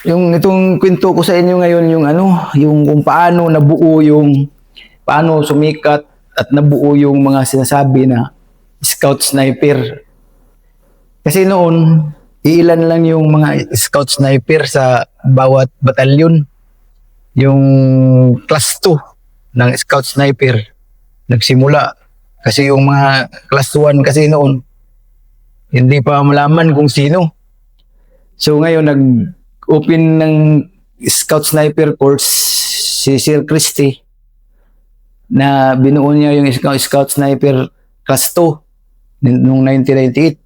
Yung itong kwento ko sa inyo ngayon, yung ano, yung kung paano nabuo yung, paano sumikat at nabuo yung mga sinasabi na scout sniper. Kasi noon, iilan lang yung mga scout sniper sa bawat batalyon. Yung class 2 ng scout sniper nagsimula. Kasi yung mga class 1 kasi noon, hindi pa malaman kung sino. So ngayon, nag-open ng Scout Sniper course si Sir Christie na binuo niya yung Scout Sniper Class 2 noong 1998.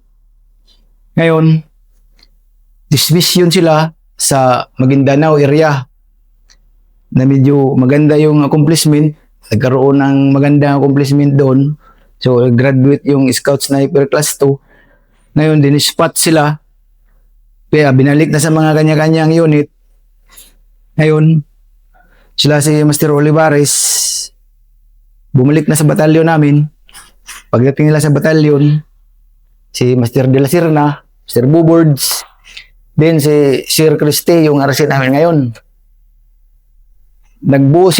Ngayon, dismiss yun sila sa Maguindanao area na medyo maganda yung accomplishment. Nagkaroon ng magandang accomplishment doon. So, graduate yung Scout Sniper Class 2. Ngayon, din-spot sila. Kaya binalik na sa mga kanya-kanyang unit. Ngayon, sila si Master Olivares, bumalik na sa batalyon namin. Pagdating nila sa batalyon, si Master De La Serna, Master Bubords, then si Sir Christie, yung RC namin ngayon. Nagbuo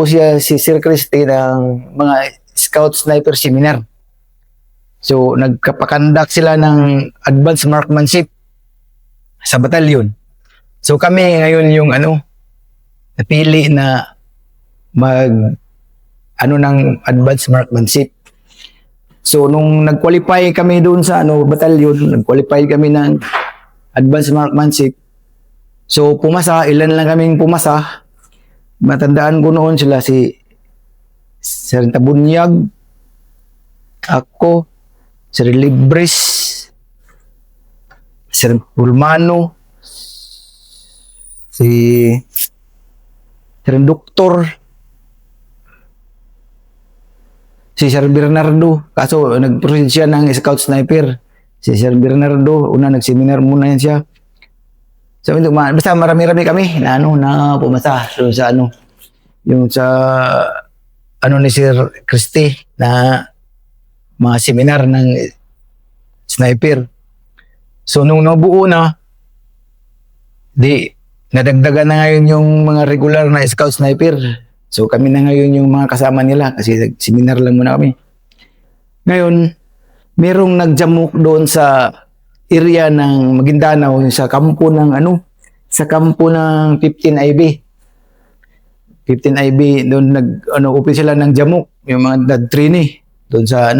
siya si Sir Christie ng mga Scout Sniper Seminar. So, nagkapakandak sila ng advanced marksmanship sa batalyon. So, kami ngayon yung napili na ng advanced marksmanship. So, nung nag-qualify kami doon sa batalyon, nag-qualify kami ng advanced marksmanship. So, ilan lang kaming pumasa. Matandaan ko noon sila si Sir Tabunyag, ako, Sir Libres, Sir Pulmano, si Sir Doktor, si Sir Bernardo. Kaso nag-proceed siya ng Scout Sniper. Si Sir Bernardo, una nag-seminar muna yan siya. So, basta marami-rami kami na pumasa. So, yung sa ni Sir Christie na mga seminar ng sniper. So, nung nabuo na, nadagdagan na ngayon yung mga regular na scout sniper. So, kami na ngayon yung mga kasama nila kasi seminar lang muna kami. Ngayon, merong nagjamok doon sa area ng Maguindanao, sa kampo ng 15 IB. 15 IB, doon open sila ng jamok, yung mga dad trainee doon sa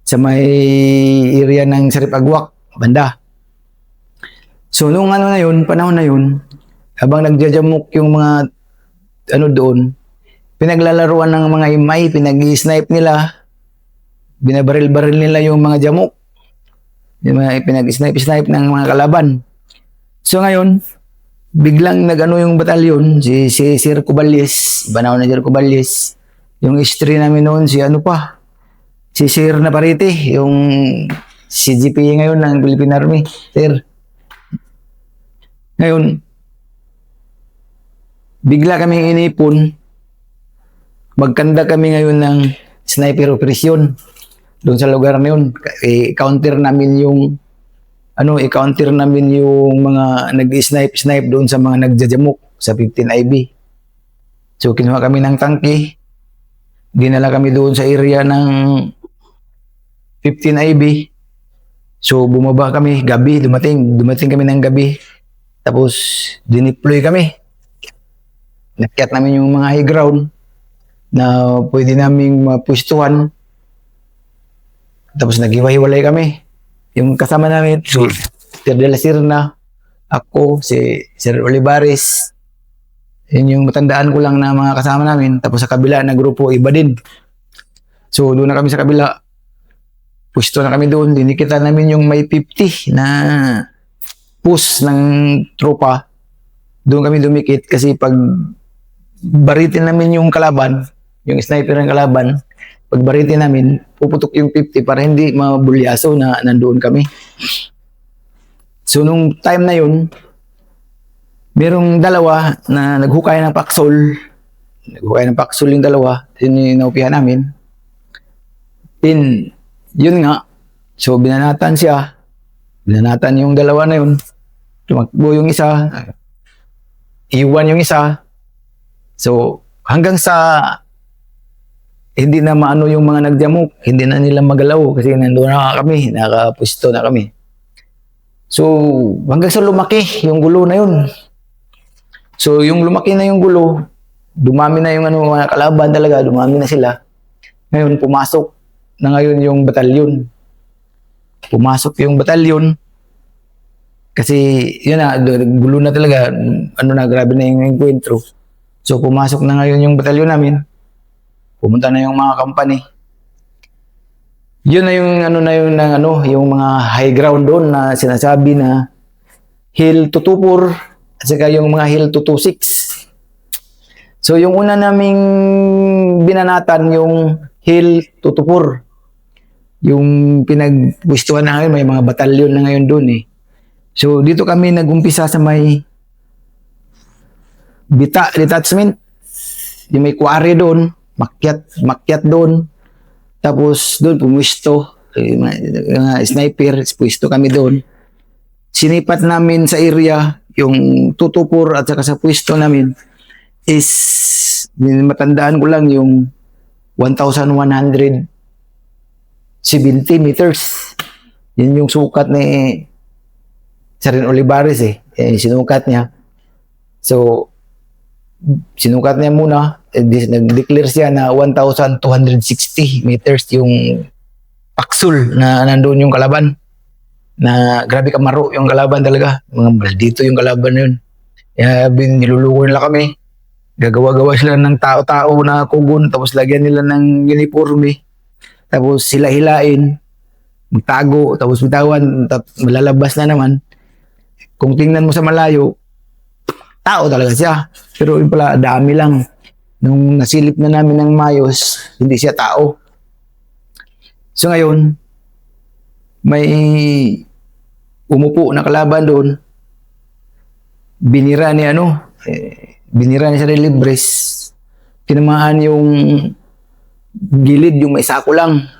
sa may area ng Saripagwak, banda. So, nung panahon na yun, habang nagjajamok yung mga doon, pinaglalaruan ng mga imay, pinag-snipe nila, binabaril-baril nila yung mga jamok, yung mga pinag-snipe ng mga kalaban. So, ngayon, biglang yung batalyon, si Sir Cuballes, iba na Sir Cuballes, yung history namin noon, si Sir Naparite, yung CGP ngayon ng Philippine Army, Sir. Ngayon, bigla kami inipon, magkanda kami ngayon ng sniper operation doon sa lugar na yun. I-counter namin yung mga nag-snipe doon sa mga nagjajamok sa 15 IB. So, kinuha kami ng tangke, dinala kami doon sa area ng 15 IB. So, bumaba kami, gabi, dumating kami ng gabi. Tapos, dineploy kami. Nakyat namin yung mga high ground na pwede naming mapustuhan. Tapos, naghiwa-hiwalay kami. Yung kasama namin, si Sir De La Serna, ako, si Sir Olivares. Yun yung matandaan ko lang na mga kasama namin. Tapos, sa kabila na grupo, iba din. So, doon na kami sa kabila. Pusto na kami doon, dinikita namin yung may 50 na push ng tropa. Doon kami dumikit kasi pag baritin namin yung kalaban, yung sniper ng kalaban, pag baritin namin, puputok yung 50 para hindi mabulyaso na nandoon kami. So, nung time na yun, merong dalawa na naghukay ng paksol. Naghukay ng paksol yung dalawa, yun yung naupihan namin. Yun nga, so binanatan siya. Binanatan yung dalawa na yun. Tumakbo yung isa. Iwan yung isa. So, hanggang sa hindi na maano yung mga nagdamok, hindi na nila magalaw kasi nandoon na kami, nakapwesto na kami. So, hanggang sa lumaki yung gulo na yun. So, yung lumaki na yung gulo, dumami na yung mga kalaban talaga, dumami na sila. Ngayon, pumasok na ngayon yung batalyon. Pumasok yung batalyon kasi yun na, gulo na talaga, grabe na yung enkwentro. So, pumasok na ngayon yung batalyon namin. Pumunta na yung mga company. Yun na yung yung mga high ground doon na sinasabi na Hill 224 at saka yung mga Hill 226. So yung una naming binanatan yung Hill 224. Yung pinagpwestuhan na ngayon, may mga batalyon na ngayon doon eh. So dito kami nagumpisa sa may Bita Detachment. Yung may quarry doon, makyat doon. Tapos doon pumwesto, mga sniper, pwesto kami doon. Sinipat namin sa area yung 224 at saka sa pwesto namin is matandaan ko lang yung 1,170 meters. Yun yung sukat ni Sarin Olivares sinukat niya. So, sinukat niya muna, nag-declare siya na 1,260 meters yung paksul na nandoon yung kalaban. Na grabe kamaro yung kalaban talaga. Mga maldito yung kalaban na yun. Kaya niluluko nila kami. Gagawa-gawa sila ng tao-tao na kugon, tapos lagyan nila ng uniforme. Tapos sila hilain, magtago, tapos bitawan, malalabas na naman. Kung tingnan mo sa malayo, tao talaga siya. Pero yun pala, dami lang. Nung nasilip na namin ng mayos, hindi siya tao. So ngayon, may umupo na kalaban doon. Binira ni Sarin Libres. Tinamaan yung gilid, yung may sako lang.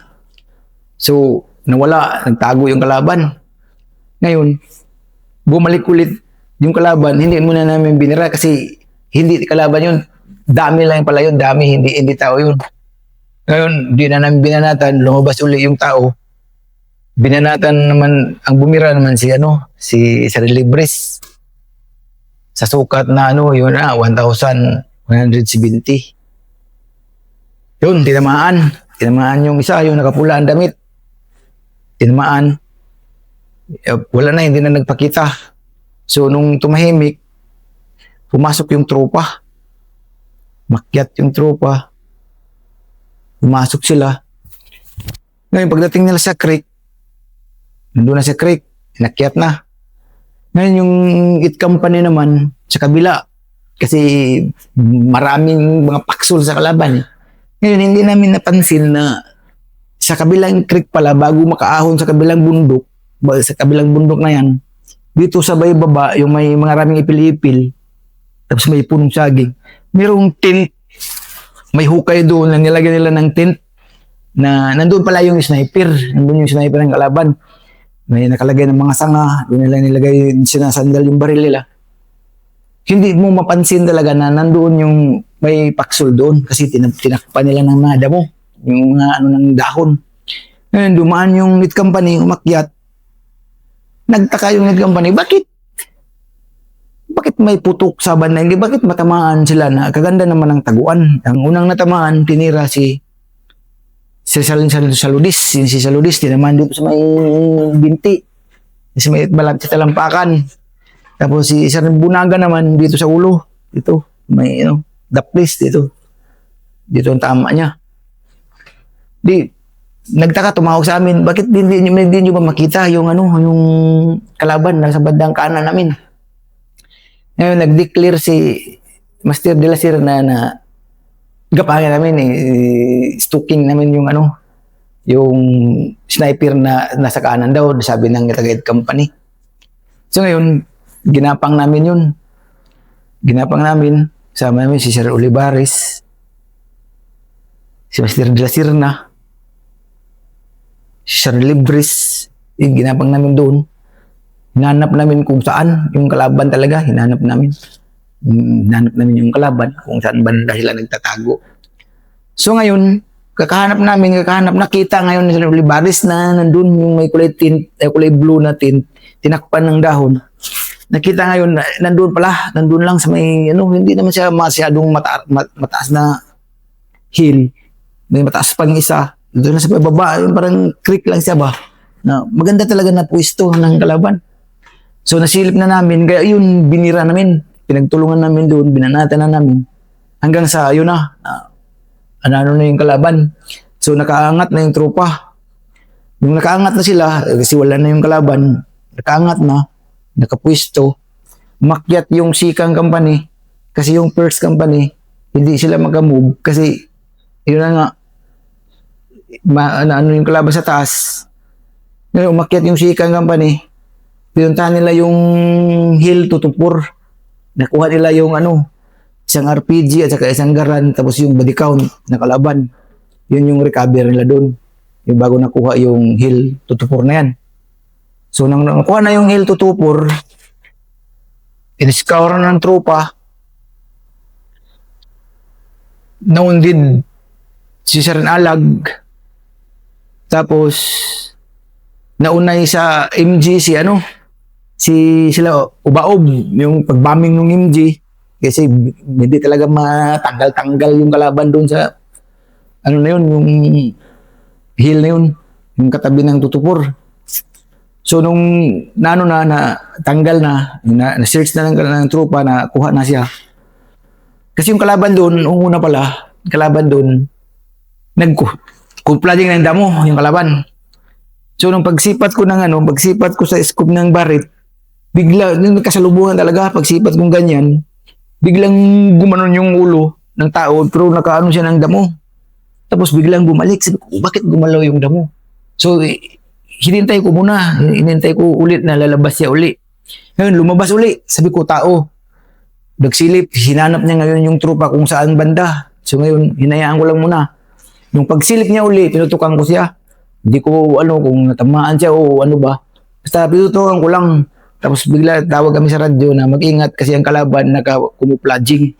So, nawala, nagtago yung kalaban. Ngayon, bumalik ulit yung kalaban, hindi muna namin binira kasi hindi kalaban yun. Dami lang pala yun, hindi tao yun. Ngayon, di na namin binanatan, lumabas uli yung tao. Binanatan naman, ang bumira naman si Sarin Libres. Sa sukat na 1,170. Yun, tinamaan. Tinamaan yung isa, yung nakapula ang damit. Tinamaan. Wala na, hindi na nagpakita. So, nung tumahimik, pumasok yung tropa. Makyat yung tropa. Pumasok sila. Ngayon, pagdating nila sa creek, nandun na sa creek, nakyat na. Ngayon, yung it company naman, sa kabila, kasi maraming mga paksol sa kalaban. Ngayon, hindi namin napansin na sa kabilang creek pala, bago makaahon sa kabilang bundok na yan, dito sa baba, yung may mga raming ipil-ipil, tapos may punong saging, mayroong tent, may hukay doon na nilagyan nila ng tent, na nandun pala yung sniper, nandun yung sniper ng kalaban. May nakalagay ng mga sanga, doon nila nilagay, sinasandal yung baril nila. Hindi mo mapansin talaga na nandoon yung may paksol doon kasi tinakpan nila ng mga damo, yung mga ng dahon. Ngayon, dumaan yung lead company, umakyat. Nagtaka yung lead company, bakit may putok sa banda? Bakit matamaan sila na kaganda naman ng taguan? Ang unang natamaan, tinira si Saludis. Si Saludis, tinamaan dito sa may binti. Sa may talampakan. Tapos si Sarin Bunaga naman dito sa ulo. Dito, may daplis dito. Dito ang tama niya. Nagtaka, tumawag sa amin, bakit hindi nyo ba makita yung kalaban na sa bandang kanan namin? Ngayon, nag-declare si Master de la Sierra na gapangan namin stalking namin yung sniper na nasa kanan daw, sabi ng taga-head company. So ngayon, ginapang namin yun. Sama namin si Sir Olivares, si Master de la Sierra, si Sir Libres, ginapang namin doon. Hinanap namin kung saan yung kalaban talaga. Hinanap namin. Hinanap namin yung kalaban kung saan banda sila nagtatago. So ngayon, kakahanap, nakita ngayon ni Olivares na nandun yung may kulay tint, kulay blue na tint, tinakpan ng dahon. Nakita ngayon, nandun lang sa may, hindi naman siya masyadong mataas na hill. May mataas pang isa. Doon na sa baba, parang creek lang siya ba? Na maganda talaga na pwesto ng kalaban. So nasilip na namin, kaya yun, binira namin. Pinagtulungan namin doon, binanatan na namin. Hanggang sa, yun na, ano na yung kalaban. So nakaangat na yung tropa. Nung nakaangat na sila, kasi wala na yung kalaban, nakaangat na, nakapwesto, makyat yung Sikang company, kasi yung first company, hindi sila mag-move, kasi yun na nga, ano yung kalaban sa taas. Ngayon, umakyat yung Sikang company, pinuntahan nila yung hill tutupor. Nakuha nila yung isang RPG at saka isang garan, tapos yung body count na kalaban. Yun yung recover nila doon. Yung bago nakuha yung hill tutupor na yan. So, nang nakuha na yung hill tutupor, in-scour na ng tropa, naundid si Sir Alag, tapos naunay sa MG sila Ubaob, yung pagbombing ng MG, kasi hindi talaga matanggal-tanggal yung kalaban doon sa yung hill na yun, yung katabi ng tutupor. So nung tanggal na-search na ng tropa, na kuha na siya. Kasi yung kalaban doon, una pala, kalaban doon, nagkumpla din ng damo yung kalaban. So nung pagsipat ko sa scope ng barit, bigla, nung kasalubungan talaga, pagsipat kong ganyan, biglang gumanon yung ulo ng tao, pero nakaano siya ng damo. Tapos biglang bumalik. Sabi ko, bakit gumalaw yung damo? So, hinintay ko ulit na lalabas siya uli. Ngayon, lumabas uli. Sabi ko, tao. Nagsilip, hinanap niya ngayon yung trupa kung saan banda. So ngayon, hinayaan ko lang muna. Yung pagsilip niya uli, pinutukan ko siya. Hindi ko kung natamaan siya o ano ba. Basta pinutukan ko lang. Tapos bigla tawag kami sa radyo na mag-ingat kasi ang kalaban naka-camouflaging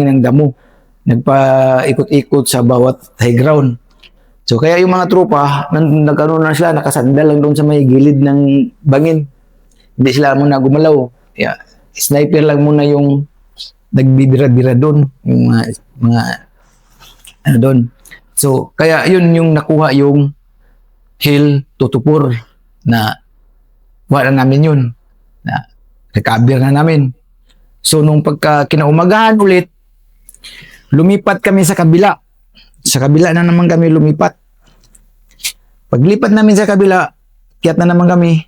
ng damo. Nagpa-ikot-ikot sa bawat high ground. So kaya yung mga tropa, nagkaroon na sila, nakasandal lang doon sa may gilid ng bangin. Hindi sila muna gumalaw. Yeah. Sniper lang muna yung nagbibira-bira doon. Yung mga doon. So kaya yun yung nakuha yung hill tutupor na wala namin yun. Na recover na namin. So nung pagka kinaumagahan ulit, lumipat kami sa kabila. Sa kabila na naman kami lumipat. Paglipat namin sa kabila, kiyat na naman kami.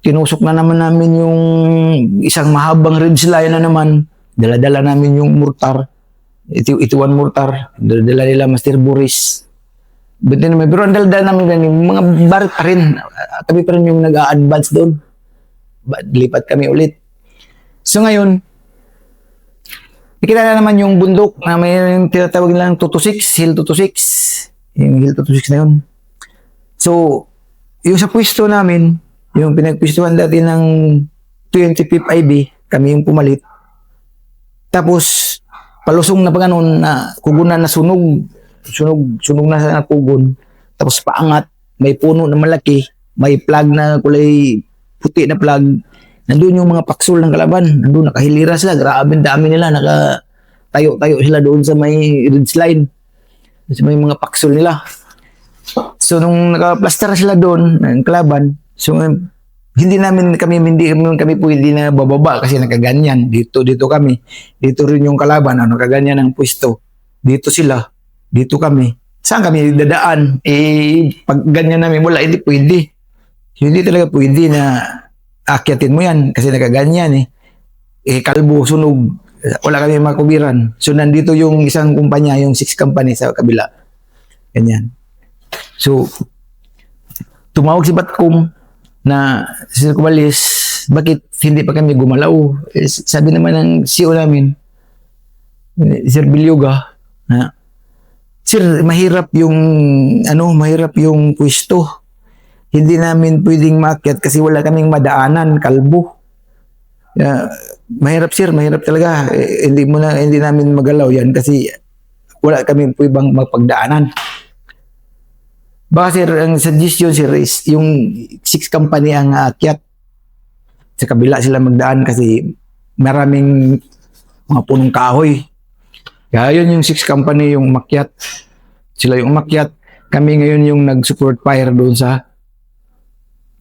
Tinusok na naman namin yung isang mahabang ridge line na naman. Dala-dala namin yung mortar. Ituan mortar. Dala nila Master Boris. Pero ang dala namin yung mga barit pa rin. Kami pa rin yung nag-a-advance doon. Lipat kami ulit. So ngayon, nakita na naman yung bundok na may tinatawag nilang 226, Hill 226. Yung Hill 226 na yun. So, yung sa pwesto namin, yung pinagpwestuhan dati ng 25th IB, kami yung pumalit. Tapos, palusong na pa ganun na kugunan na sunog na sa kugon. Tapos paangat, may puno na malaki, may plug na kulay puti na plug. Nandun yung mga paksol ng kalaban. Nandun, nakahilira sila. Grabe, dami nila. Nakatayo-tayo sila doon sa may ridge line. Sa may mga paksol nila. So, nung nakaplaster sila doon, ng kalaban, so, hindi kami pwede na bababa kasi nakaganyan. Dito kami. Dito rin yung kalaban. Nakaganyan ang pwesto. Dito sila. Dito kami. Saan kami dadaan? Pag ganyan namin, wala, hindi pwede. Hindi talaga pwede na akyatin mo yan kasi nakaganyan kalbo, sunog, wala kami makubiran. So nandito yung isang kumpanya, yung 6 company sa kabila. Ganyan. So tumawag si Batcom na Sir Kubalis, bakit hindi pa kami gumalaw? Sabi naman ng CEO namin, Sir Bilyoga, Sir, mahirap yung pwesto. hindi namin pwedeng maakyat kasi wala kaming madaanan, kalbo. Mahirap sir, mahirap talaga. Hindi namin magalaw yan kasi wala kami pwedeng mapagdaanan. Baka sir, ang suggestion sir is yung 6 company ang aakyat. Sa kabila sila magdaan kasi maraming mga punong kahoy. Kaya yun yung 6 company yung umakyat. Sila yung umakyat. Kami ngayon yung nag-support fire doon sa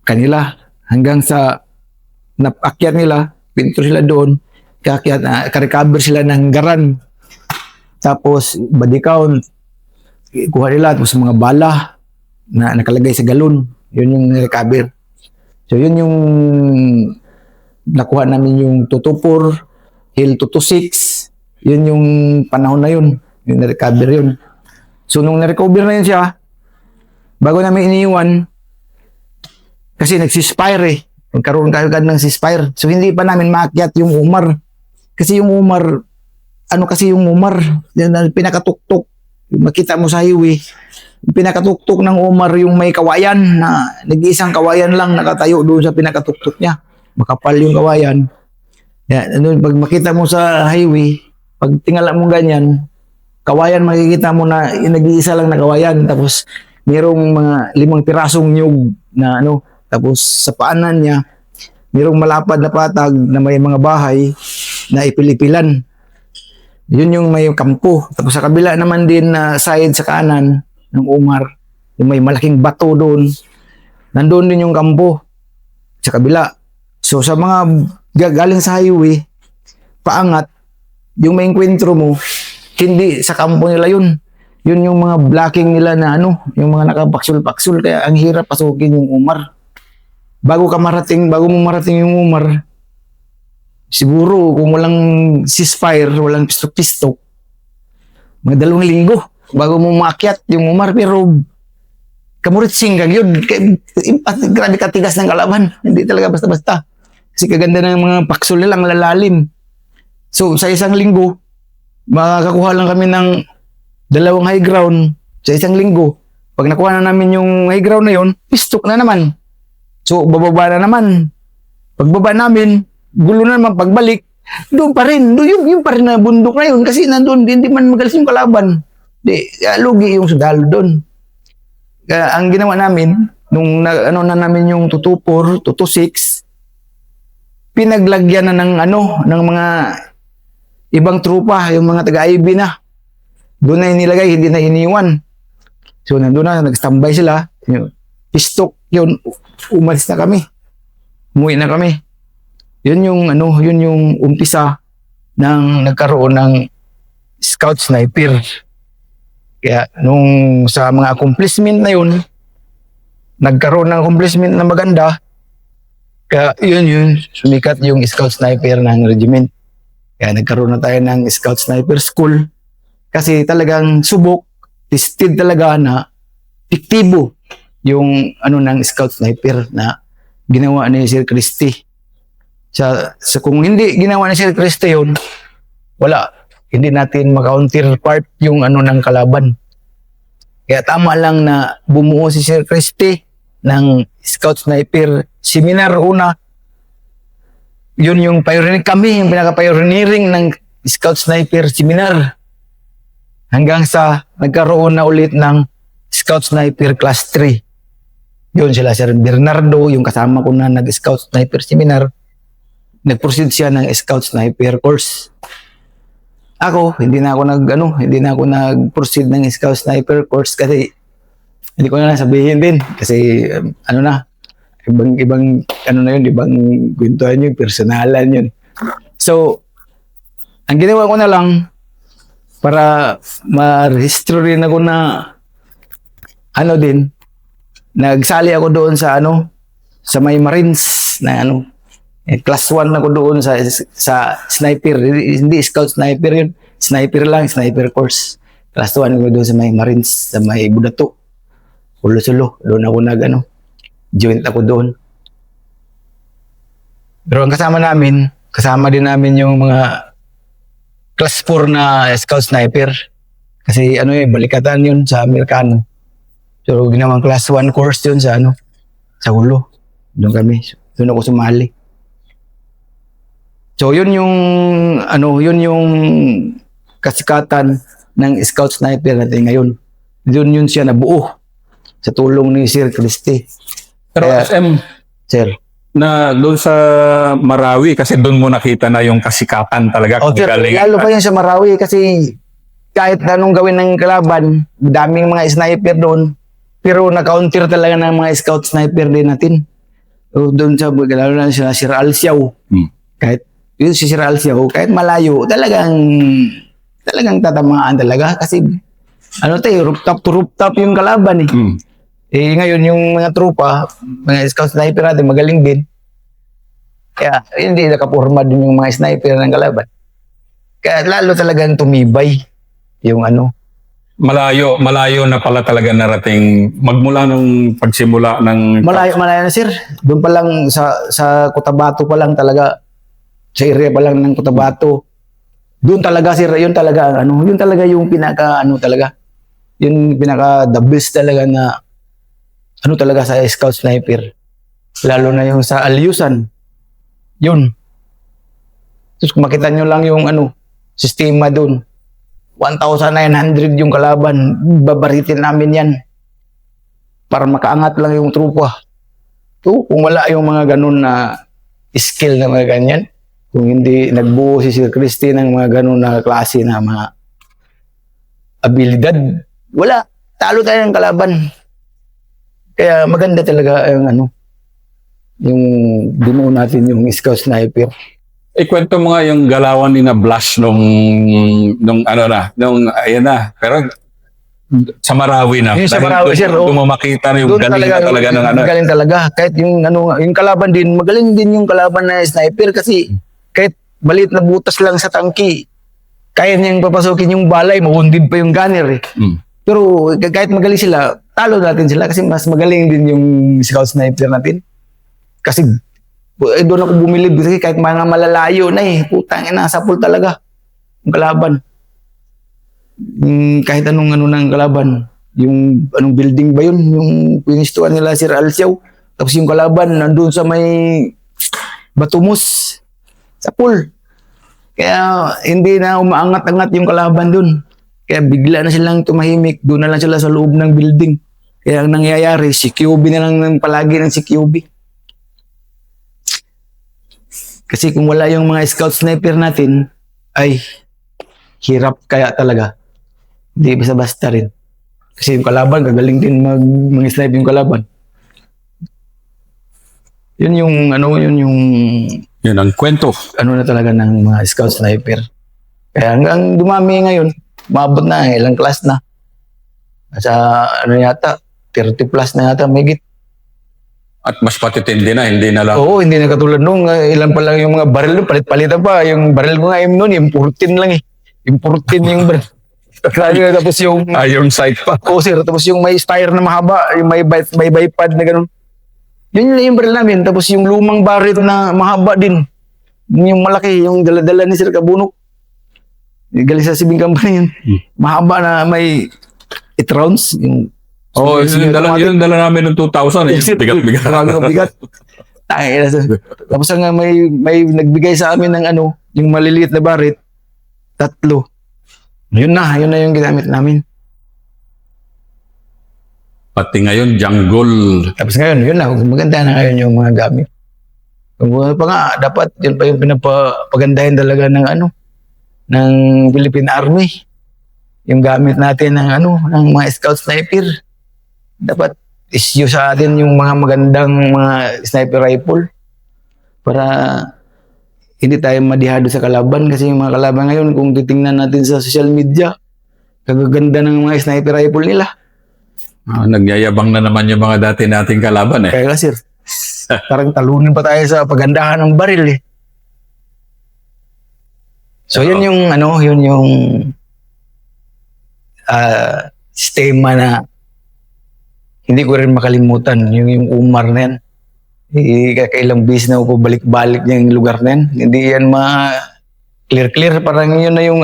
kanila. Hanggang sa napakyat nila, pinto sila doon, ka-recover sila ng garan. Tapos, body count, kuha nila, tapos mga bala na nakalagay sa galon. Yun yung recover. So, yun yung nakuha namin yung 224, Hill 226. Yun yung panahon na yun. Yung na-recover yun. So, nung na-recover na yun siya, bago namin iniwan, kasi nag-ceasefire eh. Nagkaroon kagad ng ceasefire. So, hindi pa namin maakyat yung Umar. Kasi yung Umar, yung Umar? Yung pinakatuktok. Makita mo sa highway. Yung pinakatuktok ng Umar, yung may kawayan na nag-iisang kawayan lang nakatayo doon sa pinakatuktok niya. Makapal yung kawayan. Pag makita mo sa highway, pag tingala mo ganyan, kawayan makikita mo na nag-iisa lang na kawayan. Tapos, mayroong mga 5 pirasong nyug na tapos sa paanan niya, mayroong malapad na patag na may mga bahay na ipilipilan. Yun yung may kampo. Tapos sa kabila naman din na side sa kanan ng Umar, yung may malaking bato doon, nandoon din yung kampo sa kabila. So sa mga galing sa highway, paangat, yung may enkwentro mo, hindi sa kampo nila yun. Yun yung mga blocking nila na yung mga nakapaksul-paksul, kaya ang hirap pasukin yung Umar. Bago mo marating yung Umar, siguro kung walang ceasefire, walang pistok-pistok, mga 2 linggo bago mo maakyat yung Umar. Pero kamurit singgag yun. Grabe katigas ng kalaban. Hindi talaga basta-basta. Kasi kaganda ng mga paksul nila, ang lalalim. So sa 1 linggo, makakakuha lang kami ng 2 high ground sa 1 linggo. Pag nakuha na namin yung high ground na yun, pistok na naman. So, bababa na naman. Pagbaba namin, gulo na naman pagbalik, doon pa rin. Yung pa rin na bundok na yun. Kasi nandun, hindi man magalis yung kalaban. Lugi yung sundalo doon. Kaya ang ginawa namin, nung na namin yung 224, 226, pinaglagyan na ng mga ibang trupa, yung mga taga-IB na. Doon na inilagay, hindi na iniwan. So, nandun na, nag-standby sila. Pistok, yun, umalis na kami. Umuwi na kami. Yun yung umpisa ng nagkaroon ng scout sniper. Kaya nung sa mga accomplishment na yun, nagkaroon ng accomplishment na maganda, kaya yun sumikat yung scout sniper ng regiment. Kaya nagkaroon na tayo ng scout sniper school kasi talagang subok, tested talaga na fiktibo yung ng scout sniper na ginawa ni Sir Christie. Sa kung hindi ginawa ni Sir Christie yun, wala. Hindi natin maka-counterpart yung ng kalaban. Kaya tama lang na bumuo si Sir Christie ng scout sniper seminar una. Yun yung pioneering kami, yung pinaka-pioneering ng scout sniper seminar. Hanggang sa nagkaroon na ulit ng scout sniper class 3. Yun sila Sir Bernardo, yung kasama ko na nag-scout sniper seminar, nag-proceed siya ng scout sniper course. Ako, hindi na ako nag-proceed ng scout sniper course kasi hindi ko na sabihin din kasi ibang ibang kwentuhan yun, personalan yun. So, ang ginawa ko na lang para ma-register rin ako na nagsali ako doon sa may Marines na class 1 ako doon sa sniper, hindi scout sniper yun, sniper lang, sniper course. Class 1 ako doon sa may Marines, sa may Budato, Sulo, doon ako joint ako doon. Pero ang kasama din namin yung mga class 4 na scout sniper. Kasi balikatan yun sa Amerikano. So ginawang class 1 course yun sa sa ulo. Doon kami. Doon ako sumali. So yun yung yun yung kasikatan ng Scout Sniper natin ngayon. Doon yun siya nabuo sa tulong ni Sir Christy. Pero Kaya, SM, Sir. na doon sa Marawi, kasi doon mo nakita na yung kasikatan talaga. Oh, sir, lalo pa yun sa Marawi kasi kahit anong gawin ng kalaban, daming mga sniper doon, pero na-counter talaga ng mga scout sniper din natin. So, doon sa, lalo na sila Sir Alciao. Kahit yun si Sir Alciao, kahit malayo, talagang tatamaan talaga kasi rooftop to rooftop yung kalaban eh. Eh ngayon yung mga tropa, mga scout sniper natin magaling din. Kaya hindi nakapurma din yung mga sniper ng kalaban. Kaya lalo talagang tumibay yung Malayo na pala talaga narating magmula nung pagsimula ng... Malayo na sir. Doon pa lang sa Cotabato pa lang talaga, sa area pa lang ng Cotabato. Doon talaga sir, yun talaga yun talaga yung pinaka talaga. Yun pinaka the best talaga na talaga sa scout sniper. Lalo na yung sa Alyusan. Yun. Tapos kung makita nyo lang yung sistema doon. 1,900 yung kalaban. Babaritin namin yan. Para makaangat lang yung trupa. So, kung wala yung mga ganun na skill na mga ganyan, kung hindi nagbuo si Sir Christy ng mga ganun na klase na mga abilidad, wala. Talo tayo ng kalaban. Kaya maganda talaga yung binuo natin yung scout sniper. Ikwento mo nga yung galawan ni na Blush nung ayan na. Pero sa Marawi na. Yung sa Marawi, sir. Doon mo makita yung galing na talaga ng Galing talaga. Kahit yung yung kalaban din, magaling din yung kalaban na sniper kasi kahit maliit na butas lang sa tangki, kaya niyang papasukin yung balay, mawundid pa yung gunner eh. Pero kahit magaling sila, talo natin sila kasi mas magaling din yung scout sniper natin. Kasi doon ako bumilib kasi kahit mga malalayo na putang ina, sapul talaga yung kalaban. Kahit anong ng kalaban, yung building ba yun, yung pinistuan nila Sir Alciao, tapos yung kalaban nandun sa may Batumus, sapul. Kaya hindi na umaangat-angat yung kalaban dun. Kaya bigla na silang tumahimik, doon na lang sila sa loob ng building. Kaya ang nangyayari, si QB na lang palagi ng si QB. Kasi kung wala yung mga scout sniper natin, ay hirap kaya talaga. Hindi basta-basta rin. Kasi yung kalaban, gagaling din mag-snipe yung kalaban. Yun yung yun ang kwento. Na talaga ng mga scout sniper. Kaya hanggang dumami ngayon, maabot na ilang class na. Sa yata, 30 plus na yata, may git. At mas patitindi na, hindi na lang. Oo, hindi na katulad nung ilan pa lang yung mga baril doon, palit-palitan pa. Yung baril ko nga noon, yung 14 lang eh. Yung 14 yung baril. Tapos yung iron sight pa. Oo sir, tapos yung may stire na mahaba, yung may bipod na gano'n. Yun yung baril namin. Tapos yung lumang baril na mahaba din. Yung malaki, yung dala-dala ni Sir Kabunok. Galing sa Sibing Company yun. Mahaba na may 8 rounds. Yun dala namin ng 2,000 eh. Bigat-bigat. Bigat. Tapos nga may nagbigay sa amin ng yung maliliit na barit, 3. Yun na yung ginamit namin. Pati ngayon, jungle. Tapos ngayon, yun na, maganda na ngayon yung mga gamit. Kung pa nga, dapat yun pa yung pinapagandahin talaga ng Philippine Army. Yung gamit natin ng mga scout sniper. Dapat issue sa atin yung mga magandang mga sniper rifle para hindi tayo madihado sa kalaban kasi yung mga kalaban ngayon kung titingnan natin sa social media kagaganda ng mga sniper rifle nila. Nagyayabang na naman yung mga dati nating kalaban eh. Kaya sir, parang talunin pa tayo sa pagandahan ng baril eh. So yun yung sistema na hindi ko rin makalimutan yung Umar na yan. Kakailang bis na ako balik-balik yung lugar na yan. Hindi yan clear-clear. Parang yun na yung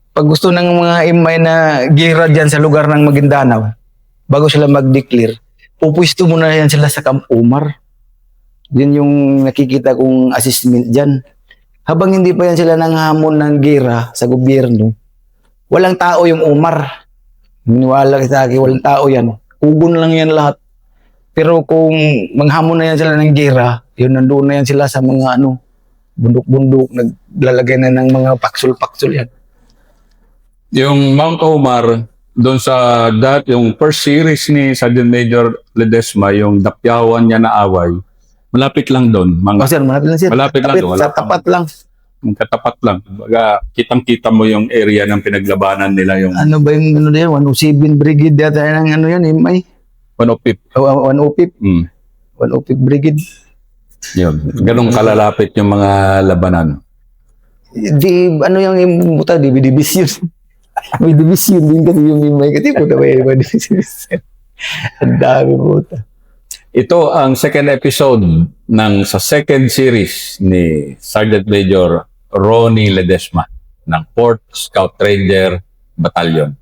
pag gusto ng mga imay na gira dyan sa lugar ng Maguindanao, bago sila mag-declare, pupwesto mo na yan sila sa Camp Umar. Yun yung nakikita kong assessment dyan. Habang hindi pa yan sila nanghamon ng gera sa gobyerno, walang tao yung Umar. Maniwala ka sa akin, walang tao yan. Ugon lang yan lahat. Pero kung manghamon na yan sila ng gera, yun nandoon na yan sila sa mga bundok-bundok, naglalagay na ng mga paksol-paksol yan. Yung Mount Omar, doon sa yung first series ni Sergeant Major Ledesma, yung dapyawan niya na away, malapit lang doon. Sir, malapit lang sir. Malapit lang, wala sa tapat lang. Yung katapat lang. Baga, kitang-kita mo yung area ng pinaglabanan nila, yung Ano ba yung 107 Brigade yata ng yan, may 105. 105 Mm. 105 Brigade. Yun. Ganong kalalapit yung mga labanan. Di, yung buta, di division. May division din kasi yung may kasi puta may division. Ang dami puta. Ito ang second episode sa second series ni Sergeant Major Ronnie Ledesma ng 4th Scout Ranger Battalion.